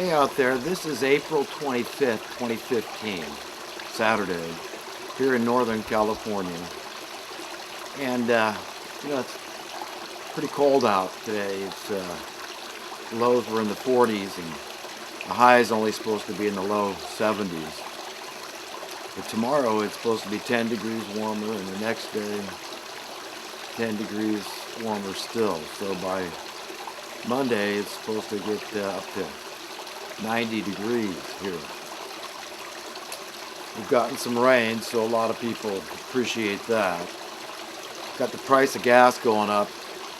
Hey out there, this is April 25th, 2015, Saturday, here in Northern California. And, it's pretty cold out today. Lows were in the 40s and the high is only supposed to be in the low 70s. But tomorrow it's supposed to be 10 degrees warmer and the next day 10 degrees warmer still. So by Monday it's supposed to get up to 90 degrees here. We've gotten some rain, so a lot of people appreciate that. Got the price of gas going up.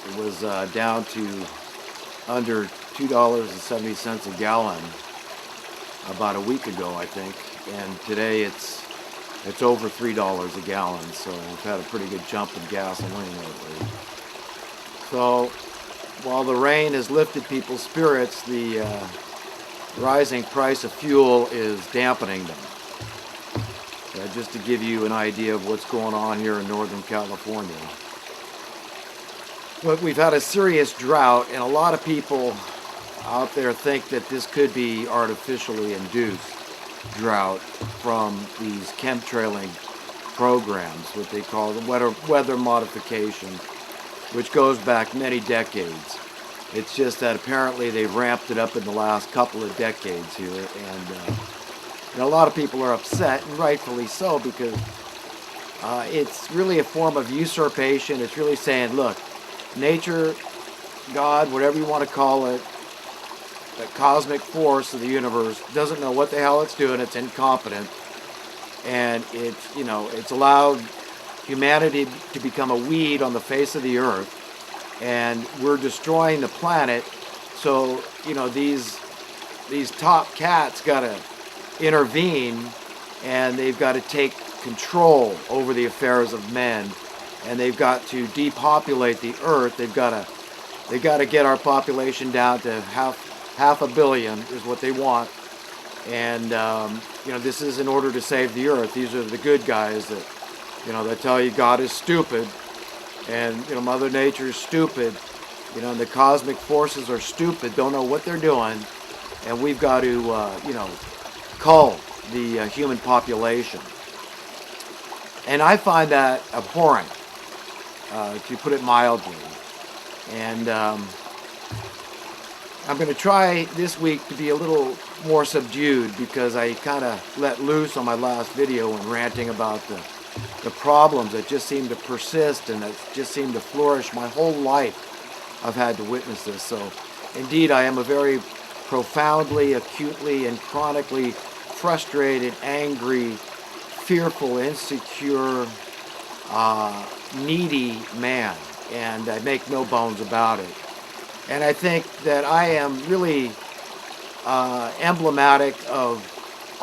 It was down to under $2.70 a gallon about a week ago, I think, and today it's over $3 a gallon. So we've had a pretty good jump in gasoline lately. So while the rain has lifted people's spirits, the rising price of fuel is dampening them. Just to give you an idea of what's going on here in Northern California. Look, we've had a serious drought, and a lot of people out there think that this could be artificially induced drought from these chemtrailing programs, what they call the weather modification, which goes back many decades. It's just that apparently they've ramped it up in the last couple of decades here, and a lot of people are upset, and rightfully so, because it's really a form of usurpation. It's really saying, look, nature, God, whatever you want to call it, the cosmic force of the universe doesn't know what the hell it's doing. It's incompetent, and it's allowed humanity to become a weed on the face of the earth. And we're destroying the planet, so these top cats got to intervene, and they've got to take control over the affairs of men, and they've got to depopulate the earth. They've got to get our population down to half a billion is what they want, and this is in order to save the earth. These are the good guys that tell you God is stupid. And Mother Nature is stupid, and the cosmic forces are stupid, don't know what they're doing, and we've got to, cull the human population. And I find that abhorrent, to put it mildly. And I'm going to try this week to be a little more subdued, because I kind of let loose on my last video when ranting about the problems that just seem to persist and that just seem to flourish. My whole life I've had to witness this. So indeed I am a very profoundly, acutely, and chronically frustrated, angry, fearful, insecure, needy man, and I make no bones about it. And I think that I am really emblematic of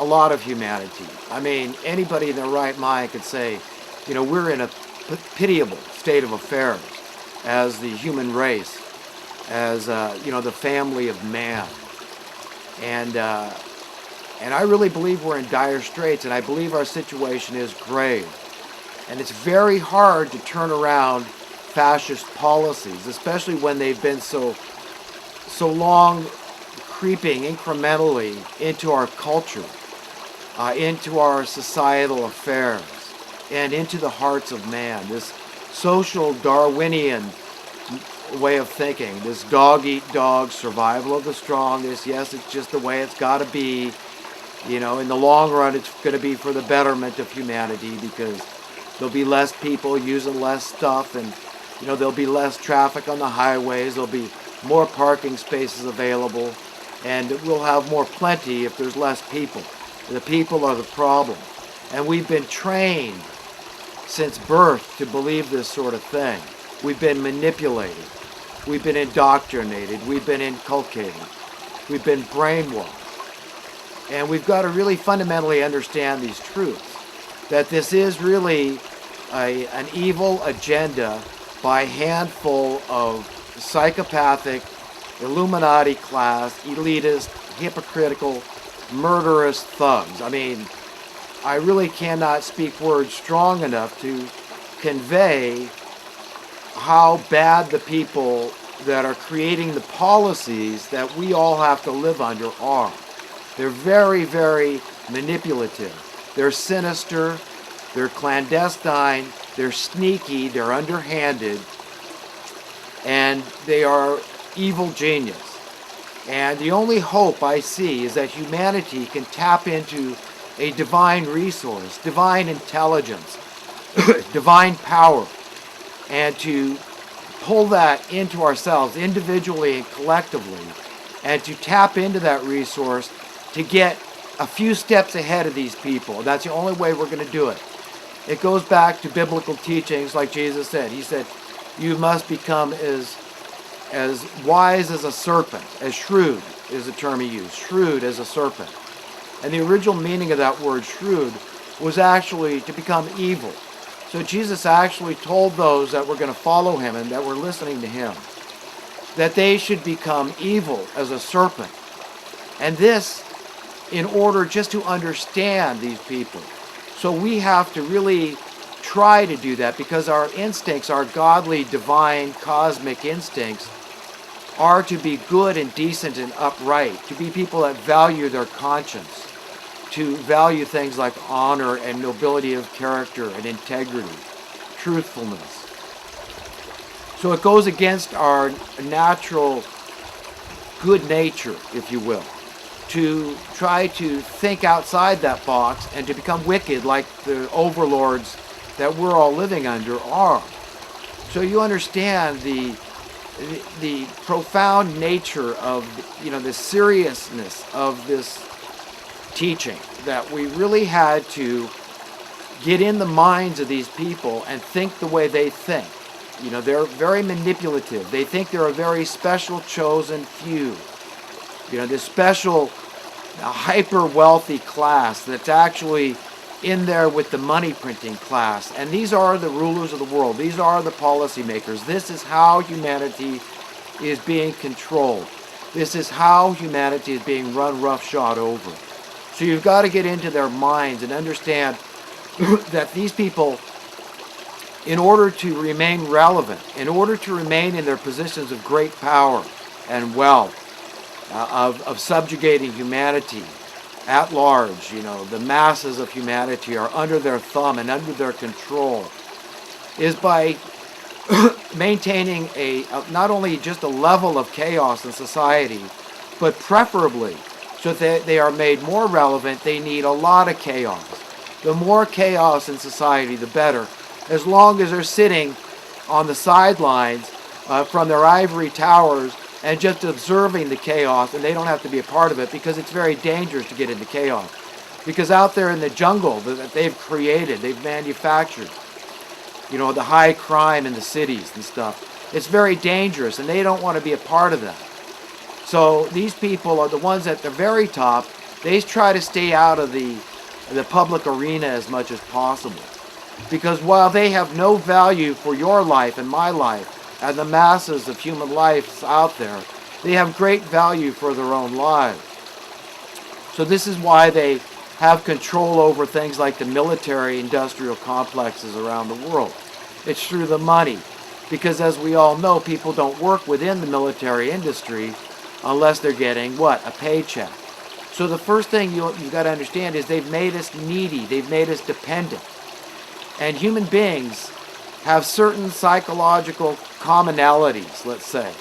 a lot of humanity. I mean, anybody in their right mind could say, we're in a pitiable state of affairs as the human race, as the family of man, and I really believe we're in dire straits, and I believe our situation is grave, and it's very hard to turn around fascist policies, especially when they've been so long creeping incrementally into our culture, into our societal affairs, and into the hearts of man. This social Darwinian way of thinking, this dog-eat-dog, survival of the strongest. Yes, it's just the way it's got to be. In the long run, it's going to be for the betterment of humanity, because there'll be less people using less stuff, and there'll be less traffic on the highways. There'll be more parking spaces available, and we'll have more plenty if there's less people. The people are the problem. And we've been trained since birth to believe this sort of thing. We've been manipulated. We've been indoctrinated. We've been inculcated. We've been brainwashed. And we've got to really fundamentally understand these truths, that this is really an evil agenda by a handful of psychopathic, Illuminati class, elitist, hypocritical, murderous thugs. I mean, I really cannot speak words strong enough to convey how bad the people that are creating the policies that we all have to live under are. They're very, very manipulative. They're sinister, they're clandestine, they're sneaky, they're underhanded, and they are evil genius. And the only hope I see is that humanity can tap into a divine resource, divine intelligence, divine power, and to pull that into ourselves individually and collectively, and to tap into that resource to get a few steps ahead of these people. That's the only way we're going to do it. It goes back to biblical teachings like Jesus said. He said, you must become as wise as a serpent, as shrewd is the term he used, shrewd as a serpent. And the original meaning of that word shrewd was actually to become evil. So Jesus actually told those that were going to follow him and that were listening to him that they should become evil as a serpent. And this in order just to understand these people. So we have to really try to do that because our instincts, our godly, divine, cosmic instincts, are to be good and decent and upright, to be people that value their conscience, to value things like honor and nobility of character and integrity, truthfulness. So it goes against our natural good nature, if you will, to try to think outside that box and to become wicked like the overlords that we're all living under are. So you understand the profound nature of, the seriousness of this teaching, that we really had to get in the minds of these people and think the way they think. They're very manipulative. They think they're a very special chosen few. This special hyper wealthy class that's actually in there with the money printing class. And these are the rulers of the world. These are the policymakers. This is how humanity is being controlled. This is how humanity is being run roughshod over. So you've got to get into their minds and understand that these people, in order to remain relevant, in order to remain in their positions of great power and wealth, of subjugating humanity at large, the masses of humanity are under their thumb and under their control, is by maintaining not only just a level of chaos in society, but preferably, so that they are made more relevant, they need a lot of chaos. The more chaos in society, the better, as long as they're sitting on the sidelines from their ivory towers and just observing the chaos, and they don't have to be a part of it, because it's very dangerous to get into chaos. Because out there in the jungle that they've created, they've manufactured, the high crime in the cities and stuff, it's very dangerous, and they don't want to be a part of that. So these people are the ones at the very top. They try to stay out of the public arena as much as possible. Because while they have no value for your life and my life, and the masses of human life out there, they have great value for their own lives. So this is why they have control over things like the military industrial complexes around the world. It's through the money. Because as we all know, people don't work within the military industry unless they're getting what? A paycheck. So the first thing you've got to understand is they've made us needy. They've made us dependent. And human beings have certain psychological commonalities, let's say.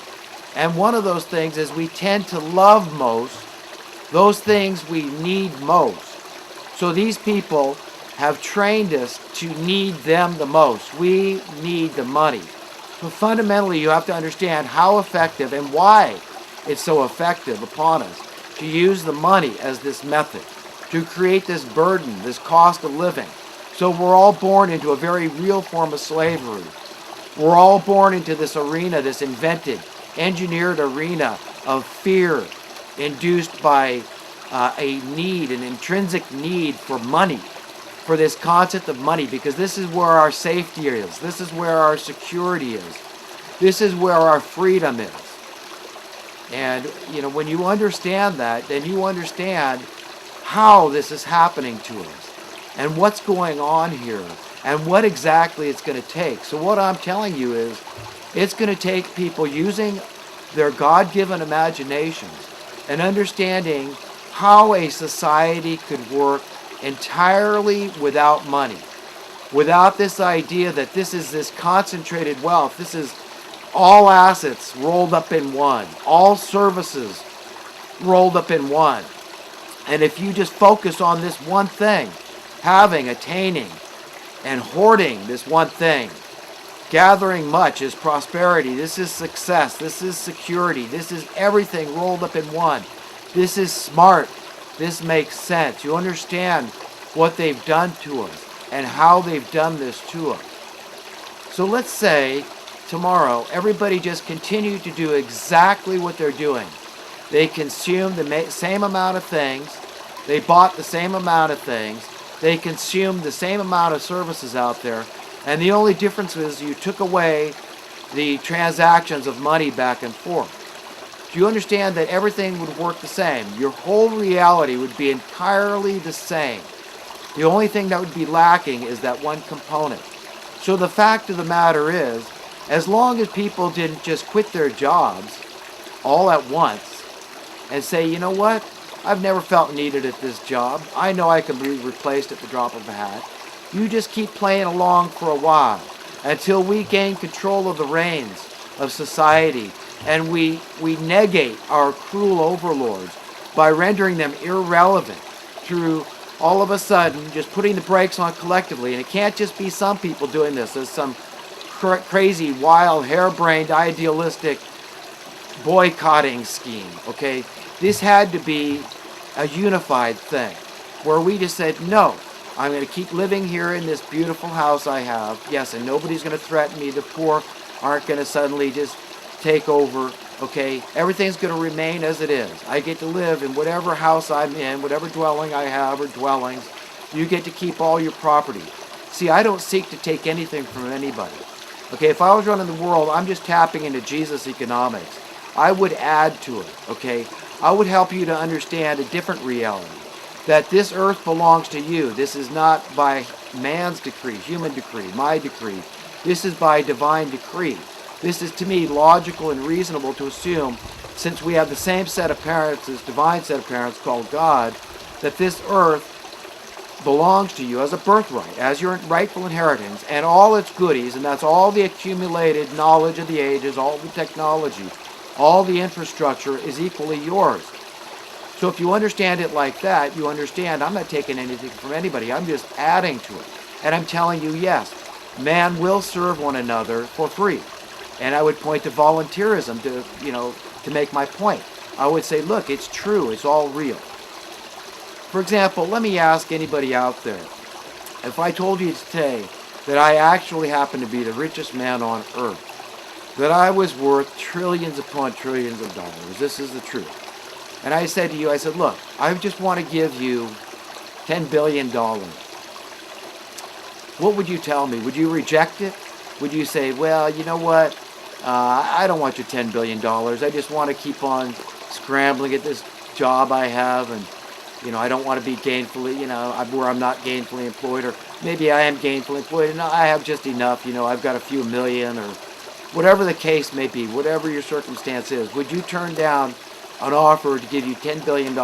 And one of those things is we tend to love most those things we need most. So these people have trained us to need them the most. We need the money. So fundamentally, you have to understand how effective and why it's so effective upon us to use the money as this method, to create this burden, this cost of living. So we're all born into a very real form of slavery. We're all born into this arena, this invented, engineered arena of fear induced by a need, an intrinsic need for money, for this concept of money, because this is where our safety is. This is where our security is. This is where our freedom is. And, when you understand that, then you understand how this is happening to us and what's going on here and what exactly it's going to take. So what I'm telling you is it's going to take people using their God-given imaginations and understanding how a society could work entirely without money, without this idea that this is this concentrated wealth, this is all assets rolled up in one, all services rolled up in one. And if you just focus on this one thing, having, attaining, and hoarding this one thing, gathering much is prosperity, this is success, this is security, this is everything rolled up in one. This is smart. This makes sense. You understand what they've done to us and how they've done this to us. So let's say tomorrow everybody just continued to do exactly what they're doing. They consumed the same amount of things. They bought the same amount of things. They consumed the same amount of services out there. And the only difference is you took away the transactions of money back and forth. Do you understand that everything would work the same? Your whole reality would be entirely the same. The only thing that would be lacking is that one component. So the fact of the matter is, as long as people didn't just quit their jobs all at once and say, you know what, I've never felt needed at this job. I know I can be replaced at the drop of a hat. You just keep playing along for a while until we gain control of the reins of society and we negate our cruel overlords by rendering them irrelevant through all of a sudden just putting the brakes on collectively. And it can't just be some people doing this as some crazy, wild, harebrained, idealistic boycotting scheme, okay? This had to be a unified thing where we just said, no, I'm going to keep living here in this beautiful house I have. Yes, and nobody's going to threaten me. The poor aren't going to suddenly just take over, okay? Everything's going to remain as it is. I get to live in whatever house I'm in, whatever dwelling I have or dwellings. You get to keep all your property. See, I don't seek to take anything from anybody. Okay, if I was running the world, I'm just tapping into Jesus economics. I would add to it, okay? I would help you to understand a different reality. That this earth belongs to you. This is not by man's decree, human decree, my decree. This is by divine decree. This is to me logical and reasonable to assume, since we have the same set of parents, this divine set of parents called God, that this earth belongs to you as a birthright, as your rightful inheritance, and all its goodies, and that's all the accumulated knowledge of the ages, all the technology, all the infrastructure is equally yours. So if you understand it like that, you understand I'm not taking anything from anybody. I'm just adding to it. And I'm telling you, yes, man will serve one another for free. And I would point to volunteerism to make my point. I would say, look, it's true. It's all real. For example, let me ask anybody out there, if I told you today that I actually happen to be the richest man on earth, that I was worth trillions upon trillions of dollars, this is the truth. And I said to you, I said, look, I just want to give you $10 billion. What would you tell me? Would you reject it? Would you say, well, you know what? I don't want your $10 billion. I just want to keep on scrambling at this job I have, and I don't want to be gainfully, where I'm not gainfully employed, or maybe I am gainfully employed and I have just enough, I've got a few million, or whatever the case may be, whatever your circumstance is. Would you turn down an offer to give you $10 billion